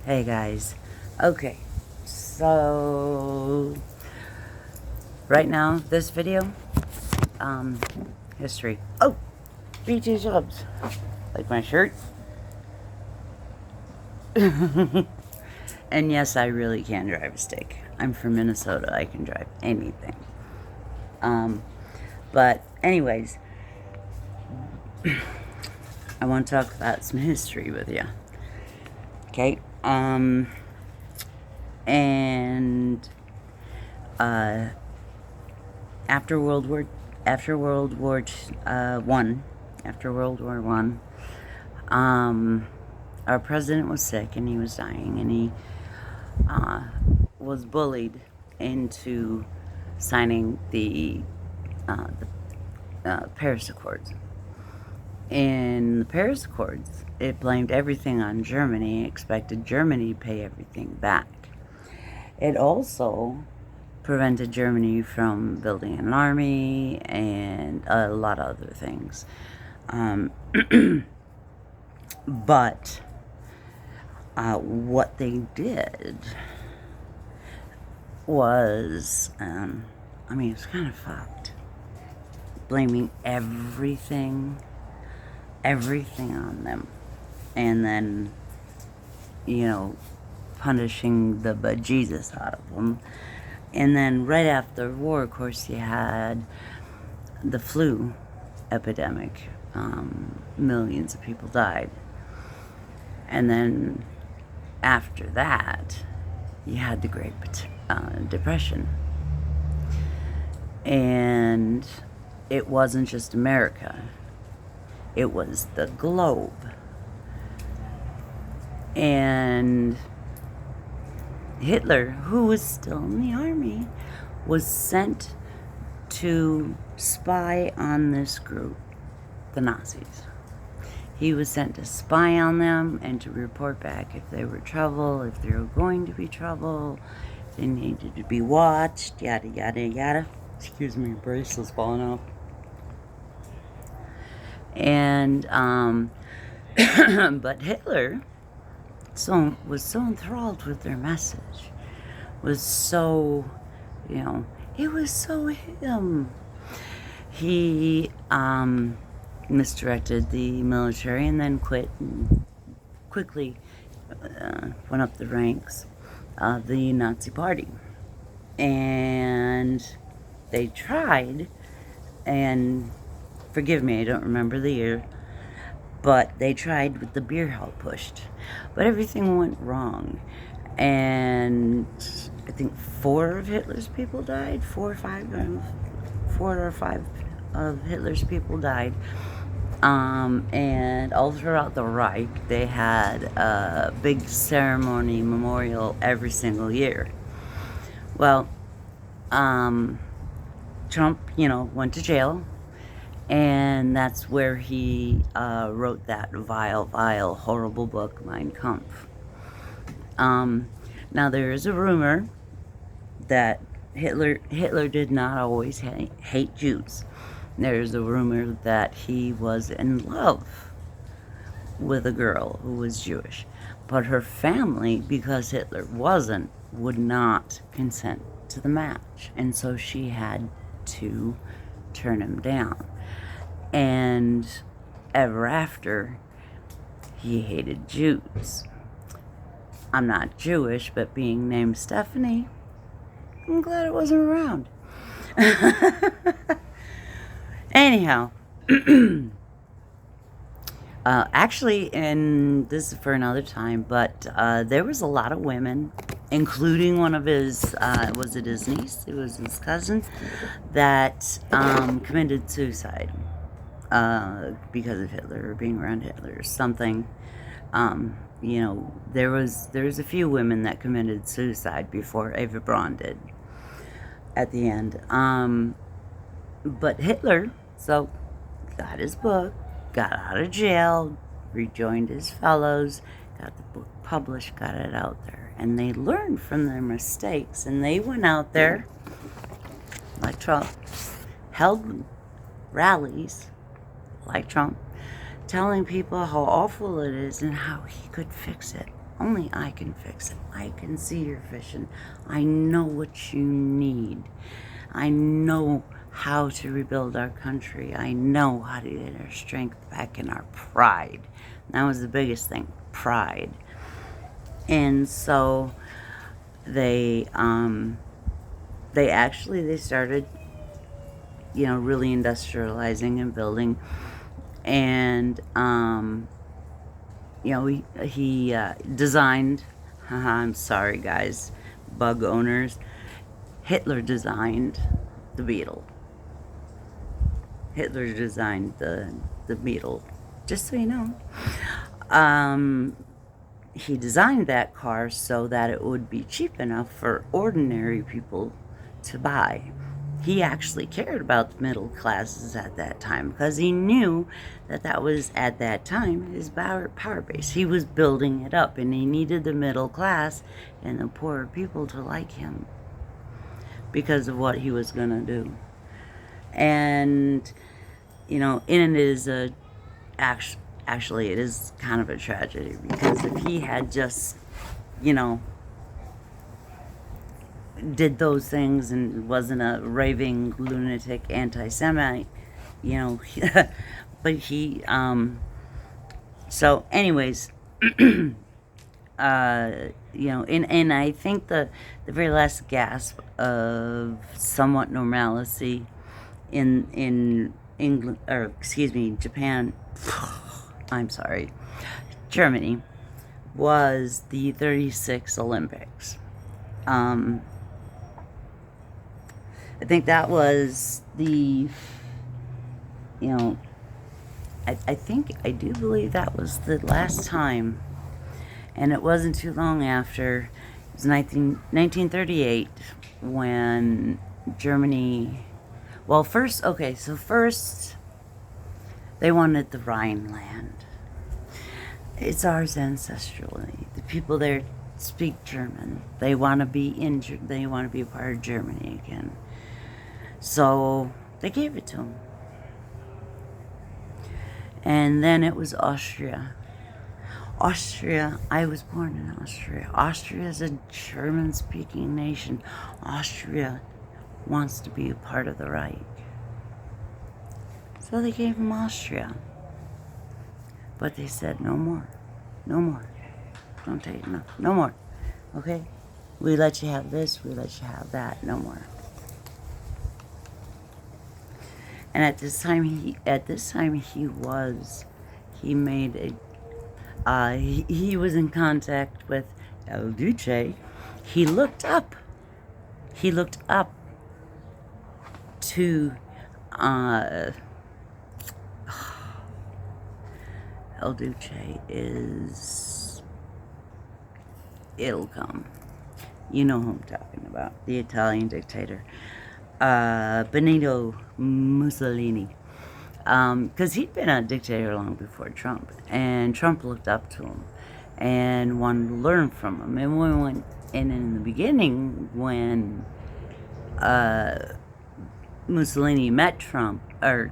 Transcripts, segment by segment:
Hey guys. Okay, so right now, this video, um, history. Oh, BT subs. Like my shirt? And yes, I really can drive a stick. I'm from Minnesota, I can drive anything. Um, but anyways, I want to talk about some history with you. Okay, and, uh, after World War after World War One, after World War One, our president was sick and he was dying, and he was bullied into signing the Paris Accords. In the Paris Accords, it blamed everything on Germany, expected Germany to pay everything back. It also prevented Germany from building an army and a lot of other things. But what they did was, it's kind of fucked. Blaming everything on them. And then, punishing the bejesus out of them. And then right after the war, of course, you had the flu epidemic. Millions of people died. And then after that, you had the Great Depression. And it wasn't just America. It was the globe. And Hitler, who was still in the army, was sent to spy on this group, the Nazis. He was sent to spy on them and to report back if they were trouble, if they were going to be trouble, if they needed to be watched, yada, yada, yada. Excuse me, bracelets falling off. And, but Hitler was so enthralled with their message, was so, it was so him. He, misdirected the military and then quit and quickly went up the ranks of the Nazi Party. And they tried, and forgive me, I don't remember the year, but they tried with the beer hall pushed. But everything went wrong. And I think 4 of Hitler's people died, 4 or 5 of Hitler's people died. And all throughout the Reich, they had a big ceremony memorial every single year. Well, Trump, went to jail, and that's where he wrote that vile, vile, horrible book, Mein Kampf. Now, there is a rumor that Hitler did not always hate Jews. There's a rumor that he was in love with a girl who was Jewish. But her family, because Hitler wasn't, would not consent to the match. And so she had to turn him down. And ever after, he hated Jews. I'm not Jewish, but being named Stephanie, I'm glad it wasn't around. Anyhow, actually, and this is for another time, but there was a lot of women, including one of his, was it his niece? It was his cousin, that committed suicide because of Hitler, or being around Hitler, or something. There was a few women that committed suicide before Eva Braun did at the end. But Hitler, so, got his book, got out of jail, rejoined his fellows, got the book published, got it out there. And they learned from their mistakes, and they went out there, like Trump, held rallies, like Trump, telling people how awful it is and how he could fix it. Only I can fix it. I can see your vision. I know what you need. I know how to rebuild our country. I know how to get our strength back and our pride. That was the biggest thing, pride. And so they they started, really industrializing and building. And he designed. I'm sorry, guys, bug owners. Hitler designed the Beetle. Hitler designed the Beetle. Just so you know. He designed that car so that it would be cheap enough for ordinary people to buy. He actually cared about the middle classes at that time because he knew that was, at that time, his power base. He was building it up, and he needed the middle class and the poorer people to like him because of what he was going to do. And, and it is actually, it is kind of a tragedy because if he had just, did those things and wasn't a raving lunatic anti-Semite, but he, so anyways, and I think the very last gasp of somewhat normalcy in England, or excuse me, Japan, I'm sorry, Germany, was the 36 Olympics. I think that was the, I do believe that was the last time, and it wasn't too long after. It was 1938 when Germany, well, first they wanted the Rhineland. It's ours ancestrally. The people there speak German. They want to be they want to be a part of Germany again. So they gave it to them. And then it was Austria. I was born in Austria. Austria is a German-speaking nation. Austria wants to be a part of the Reich. So they gave them Austria. But they said, no more. No more. Don't take enough. No more. Okay? We let you have this. We let you have that. No more. And at this time he was in contact with El Duce. He looked up to El Duce is, it'll come. You know who I'm talking about. The Italian dictator. Benito Mussolini. Because he'd been a dictator long before Trump. And Trump looked up to him and wanted to learn from him. And in the beginning, when Mussolini met Trump, or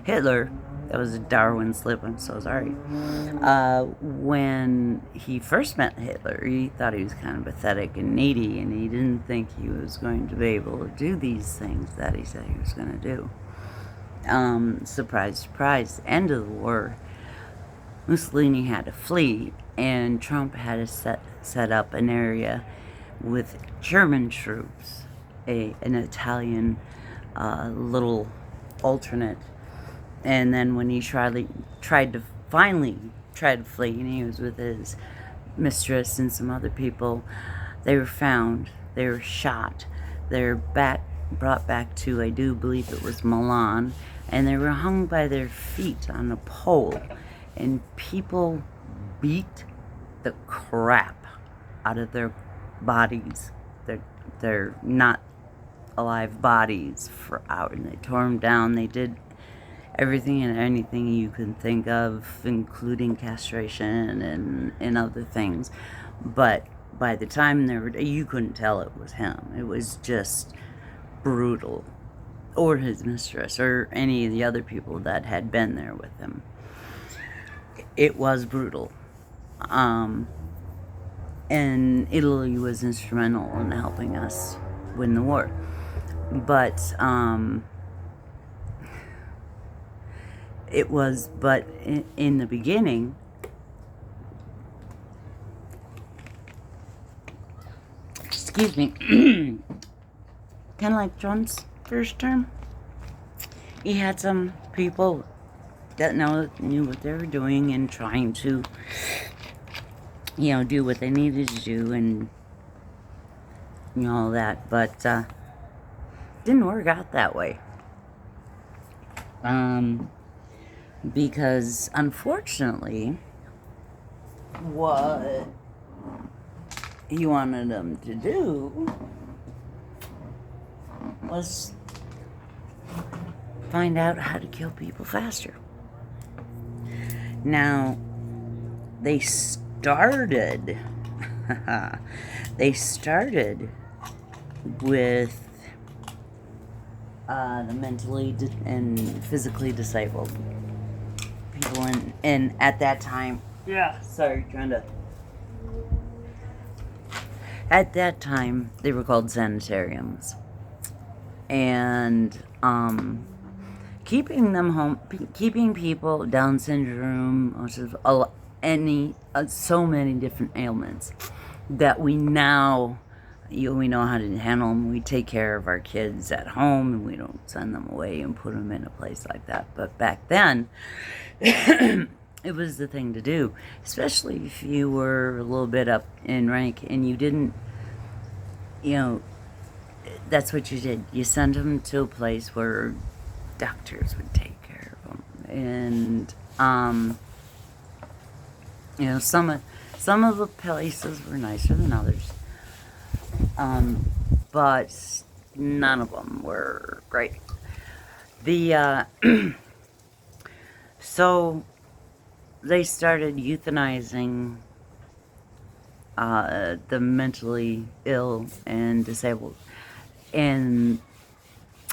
Hitler, that was a Darwin slip, I'm so sorry. When he first met Hitler, he thought he was kind of pathetic and needy, and he didn't think he was going to be able to do these things that he said he was going to do. Surprise, surprise, end of the war, Mussolini had to flee, and Trump had to set up an area with German troops, an Italian little alternate. And then when he tried to flee, and he was with his mistress and some other people, they were found, they were shot, they were brought back to, I do believe it was Milan, and they were hung by their feet on a pole, and people beat the crap out of their bodies, their not alive bodies, for hours, and they tore them down. They did everything and anything you can think of, including castration and other things. But by the time you couldn't tell it was him. It was just brutal. Or his mistress, or any of the other people that had been there with him. It was brutal. And Italy was instrumental in helping us win the war. But in the beginning, excuse me, kind of like Trump's first term, he had some people that knew what they were doing and trying to, do what they needed to do and all that, but didn't work out that way. Because unfortunately, what he wanted them to do was find out how to kill people faster. Now, they started with the mentally and physically disabled people, and at that time, at that time, they were called sanitariums. And keeping them home, keeping people Down syndrome, which is so many different ailments that we now, we know how to handle them. We take care of our kids at home, and we don't send them away and put them in a place like that. But back then, it was the thing to do, especially if you were a little bit up in rank and you didn't, that's what you did. You sent them to a place where doctors would take care of them. And, some of the places were nicer than others. But none of them were great. So they started euthanizing the mentally ill and disabled. And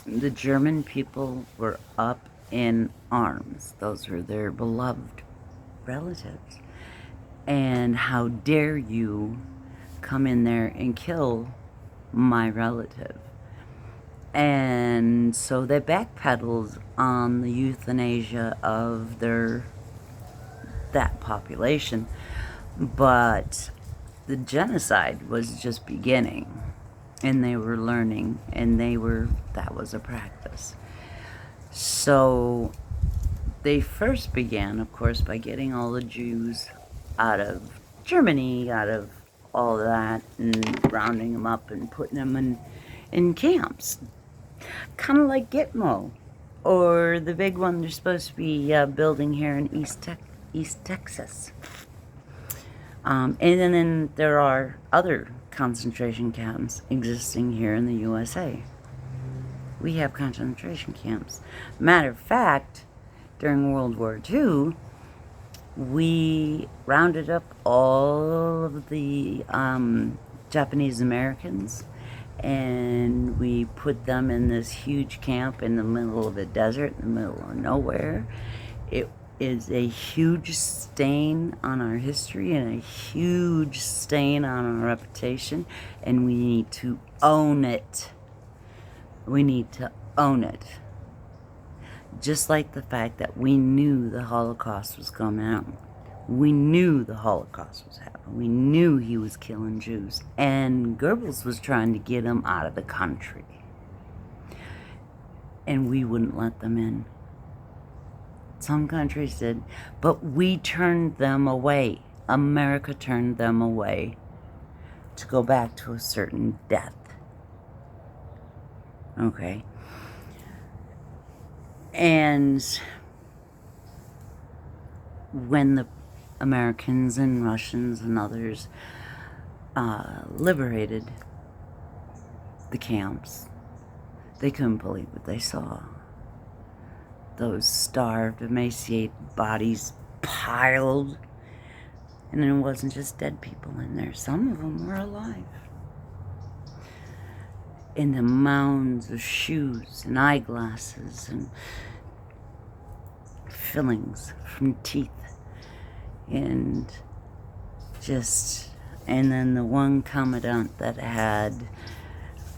the German people were up in arms. Those were their beloved relatives. And how dare you come in there and kill my relative? And so they backpedaled on the euthanasia of that population. But the genocide was just beginning. And they were learning, and that was a practice. So they first began, of course, by getting all the Jews out of Germany, out of all that, and rounding them up and putting them in camps. Kind of like Gitmo, or the big one they're supposed to be building here in East Texas. And then there are other concentration camps existing here in the USA. We have concentration camps. Matter of fact, during World War II, we rounded up all of the Japanese Americans, and we put them in this huge camp in the middle of the desert, in the middle of nowhere. It is a huge stain on our history and a huge stain on our reputation, and we need to own it. We need to own it. Just like the fact that we knew the Holocaust was coming out. We knew the Holocaust was happening. We knew he was killing Jews. And Goebbels was trying to get them out of the country. And we wouldn't let them in. Some countries did, but we turned them away. America turned them away to go back to a certain death. Okay. And when the Americans and Russians and others liberated the camps, they couldn't believe what they saw. Those starved, emaciated bodies piled. And it wasn't just dead people in there. Some of them were alive. And the mounds of shoes and eyeglasses and fillings from teeth. And Just, and then the one commandant that had,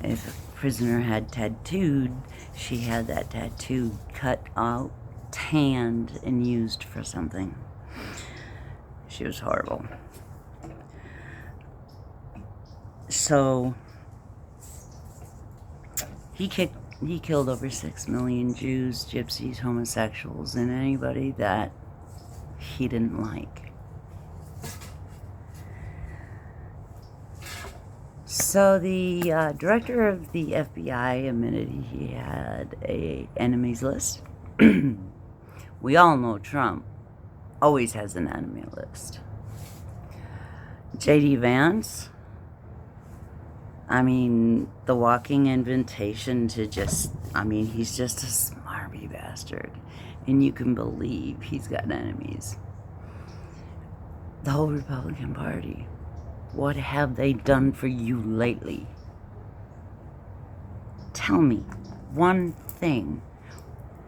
if a prisoner had tattooed, she had that tattoo cut out, tanned, and used for something. She was horrible. So he killed over 6 million Jews, gypsies, homosexuals, and anybody that he didn't like. So the director of the FBI admitted he had a enemies list. We all know Trump always has an enemy list. J.D. Vance, I mean, the walking invitation to just, I mean, he's just a smarmy bastard. And you can believe he's got enemies. The whole Republican Party. What have they done for you lately? Tell me one thing.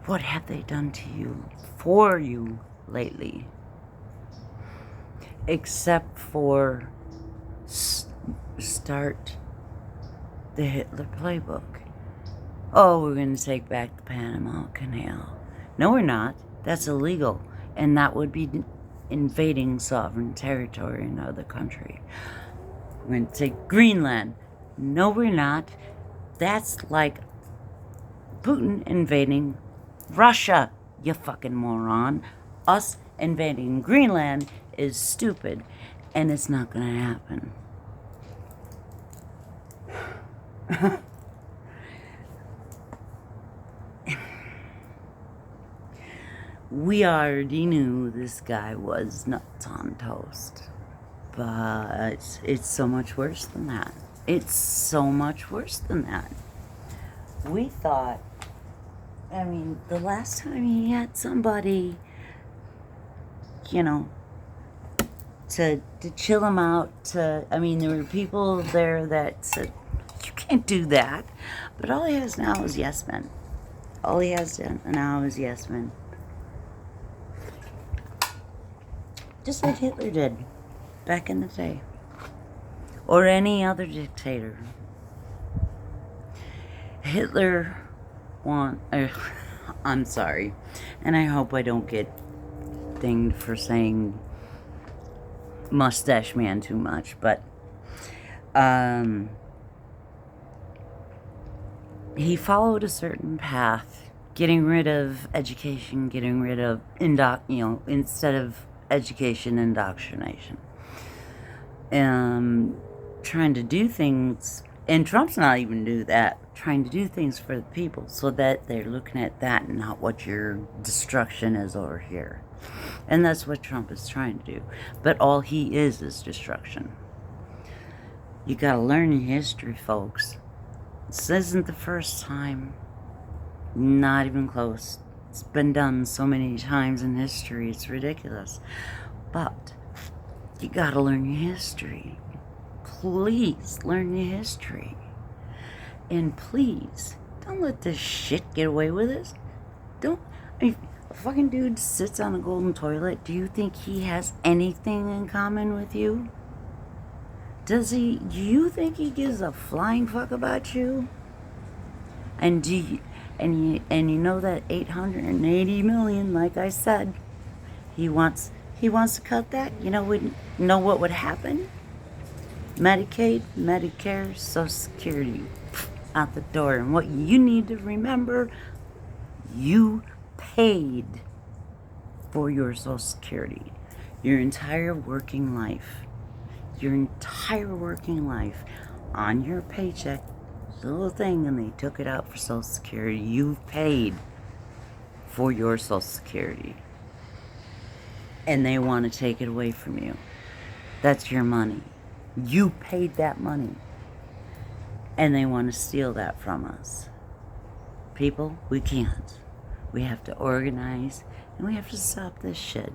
What have they done to you, for you lately? Except for start the Hitler playbook. Oh, we're going to take back the Panama Canal. No, we're not. That's illegal. And that would be invading sovereign territory in another country. We're going to take Greenland. No, we're not. That's like Putin invading Russia, you fucking moron. Us invading Greenland is stupid, and it's not going to happen. We already knew this guy was nuts on toast. But it's so much worse than that. It's so much worse than that. We thought, I mean, the last time he had somebody, you know, to chill him out, I mean, there were people there that said, you can't do that. But all he has now is yes men. All he has now is yes men. Just like Hitler did back in the day. Or any other dictator. Hitler I'm sorry. And I hope I don't get dinged for saying mustache man too much. But he followed a certain path. Getting rid of education. Getting rid of, instead of education, indoctrination. Trying to do things, and Trump's not even do that, trying to do things for the people so that they're looking at that and not what your destruction is over here. And that's what Trump is trying to do. But all he is destruction. You gotta learn your history, folks. This isn't the first time. Not even close. It's been done so many times in history, it's ridiculous. But you gotta learn your history. Please learn your history. And please, don't let this shit get away with us. A fucking dude sits on a golden toilet. Do you think he has anything in common with you? Do you think he gives a flying fuck about you? And you know that 880 million, like I said, he wants to cut that. You know what would happen? Medicaid, Medicare, Social Security, out the door. And what you need to remember, you paid for your Social Security. Your entire working life. On your paycheck, little thing, and they took it out for Social Security. You've paid for your Social Security. And they want to take it away from you. That's your money. You paid that money. And they want to steal that from us. People, we can't. We have to organize, and we have to stop this shit.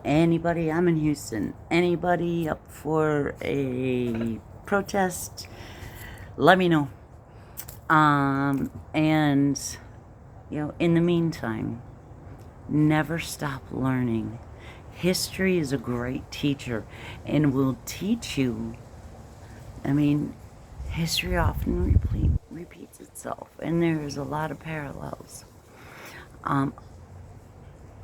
Anybody, I'm in Houston, anybody up for a protest, let me know. And, in the meantime, never stop learning. History is a great teacher and will teach you. I mean, history often repeats itself, and there's a lot of parallels.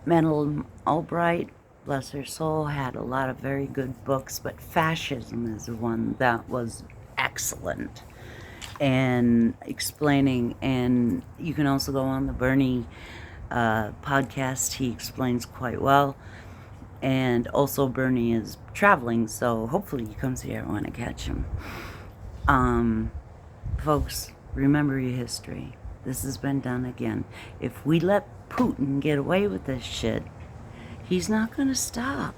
Madeleine Albright, bless her soul, had a lot of very good books, but Fascism is the one that was excellent and explaining. And you can also go on the Bernie podcast. He explains quite well. And also Bernie is traveling, so hopefully he comes here. I want to catch him. Folks, remember your history. This has been done again. If we let Putin get away with this shit, he's not going to stop.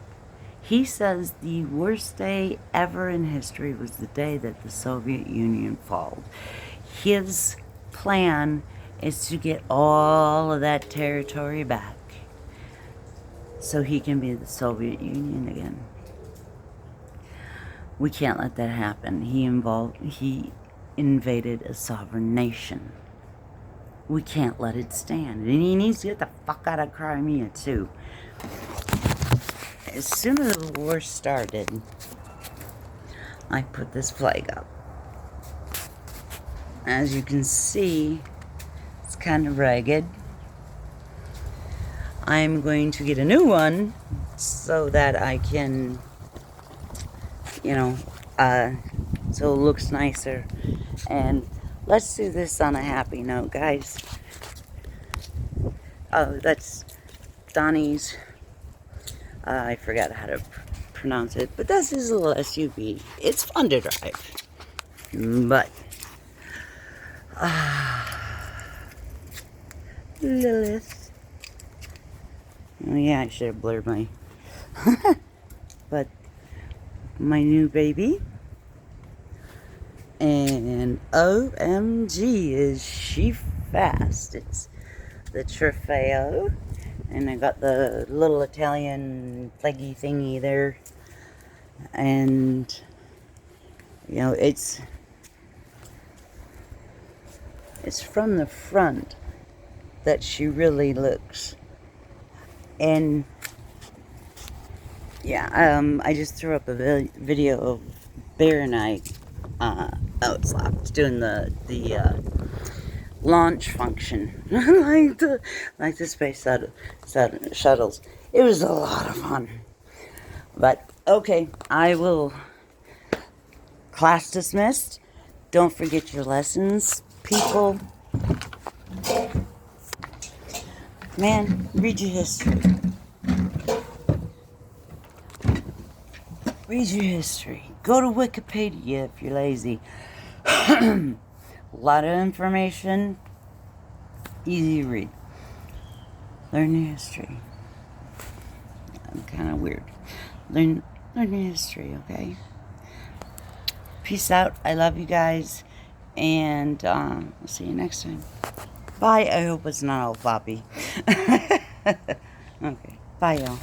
He says the worst day ever in history was the day that the Soviet Union fell. His plan is to get all of that territory back so he can be the Soviet Union again. We can't let that happen. He invaded a sovereign nation. We can't let it stand. And he needs to get the fuck out of Crimea too. As soon as the war started, I put this flag up. As you can see, it's kind of ragged. I'm going to get a new one so that I can, so it looks nicer. And let's do this on a happy note, guys. Oh, that's Donnie's. I forgot how to pronounce it, but that's his little SUV. It's fun to drive. But, Lilith. Oh yeah, I should have blurred my, but my new baby. And OMG, is she fast. It's the Trofeo. And I got the little Italian flaggy thingy there. And, it's from the front that she really looks. And, yeah, I just threw up a video of Bear and I, it's locked, doing the launch function, like the space shuttles. It was a lot of fun. But okay, I will. Class dismissed. Don't forget your lessons, people. Man, read your history. Read your history. Go to Wikipedia if you're lazy. A lot of information, easy to read. Learn your history. I'm kind of weird. Learn your history, okay? Peace out. I love you guys, and I'll see you next time. Bye. I hope it's not all floppy. Okay. Bye, y'all.